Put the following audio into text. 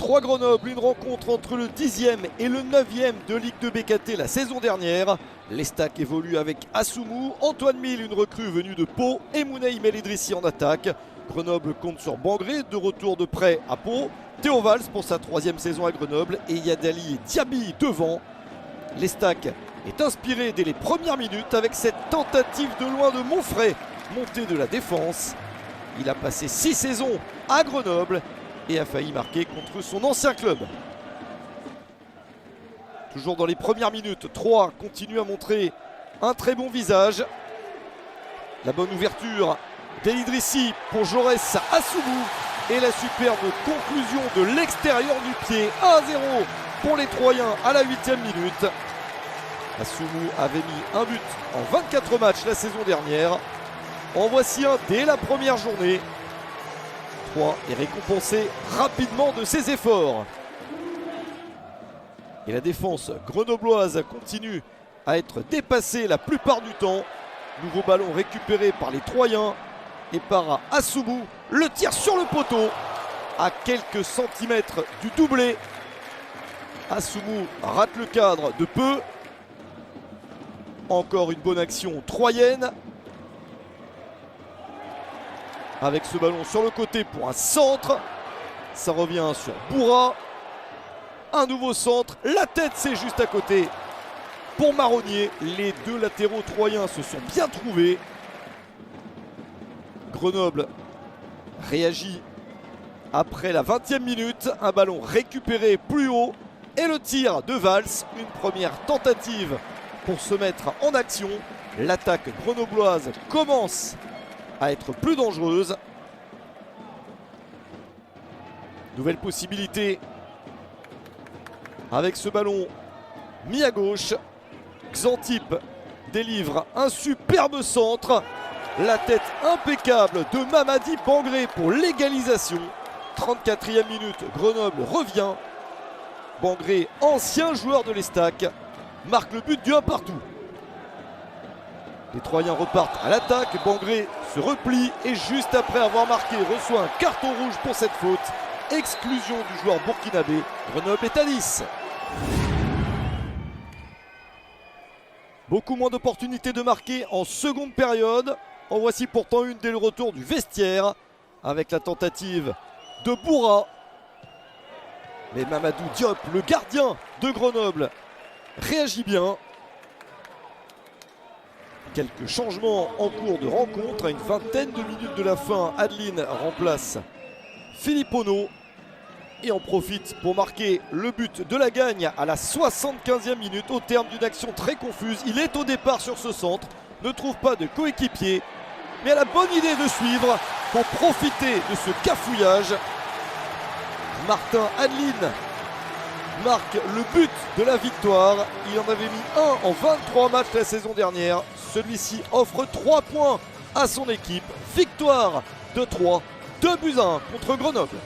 3 Grenoble, une rencontre entre le 10e et le 9e de Ligue 2 BKT la saison dernière. L'Estac évolue avec Assoumou, Antoine Mille, une recrue venue de Pau, et Mounaï Melidrissi en attaque. Grenoble compte sur Bangré, de retour de prêt à Pau, Théo Valls pour sa 3e saison à Grenoble et Yadali Diaby devant. L'Estac est inspiré dès les premières minutes avec cette tentative de loin de Monfray, montée de la défense. Il a passé 6 saisons à Grenoble et a failli marquer contre son ancien club. Toujours dans les premières minutes, 3 continue à montrer un très bon visage. La bonne ouverture d'Elidrissi pour Jaurès Assoumou et la superbe conclusion de l'extérieur du pied. 1-0 pour les Troyens à la 8e minute. Assoumou avait mis un but en 24 matchs la saison dernière. En voici un dès la première journée. Troyes est récompensé rapidement de ses efforts. Et la défense grenobloise continue à être dépassée la plupart du temps. Nouveau ballon récupéré par les Troyens et par Assoumou. Le tir sur le poteau à quelques centimètres du doublé. Assoumou rate le cadre de peu. Encore une bonne action troyenne. Avec ce ballon sur le côté pour un centre. Ça revient sur Bourra. Un nouveau centre. La tête, c'est juste à côté pour Marronnier. Les deux latéraux troyens se sont bien trouvés. Grenoble réagit après la 20e minute. Un ballon récupéré plus haut. Et le tir de Valls. Une première tentative pour se mettre en action. L'attaque grenobloise commence à être plus dangereuse. Nouvelle possibilité avec ce ballon mis à gauche. Xantip délivre un superbe centre. La tête impeccable de Mamadi Bangré pour l'égalisation. 34e minute, Grenoble revient. Bangré, ancien joueur de l'Estac, marque le but du 1 partout. Les Troyens repartent à l'attaque. Bangré se replie et juste après avoir marqué reçoit un carton rouge pour cette faute. Exclusion du joueur burkinabé. Grenoble est à 10. Beaucoup moins d'opportunités de marquer en seconde période. En voici pourtant une dès le retour du vestiaire avec la tentative de Bourra. Mais Mamadou Diop, le gardien de Grenoble, réagit bien. Quelques changements en cours de rencontre. À une vingtaine de minutes de la fin, Adeline remplace Philippe Ono et en profite pour marquer le but de la gagne à la 75e minute au terme d'une action très confuse. Il est au départ sur ce centre, ne trouve pas de coéquipier, mais a la bonne idée de suivre pour profiter de ce cafouillage. Martin Adeline marque le but de la victoire. Il en avait mis un en 23 matchs la saison dernière. Celui-ci offre 3 points à son équipe. Victoire de Troyes, 2-1 contre Grenoble.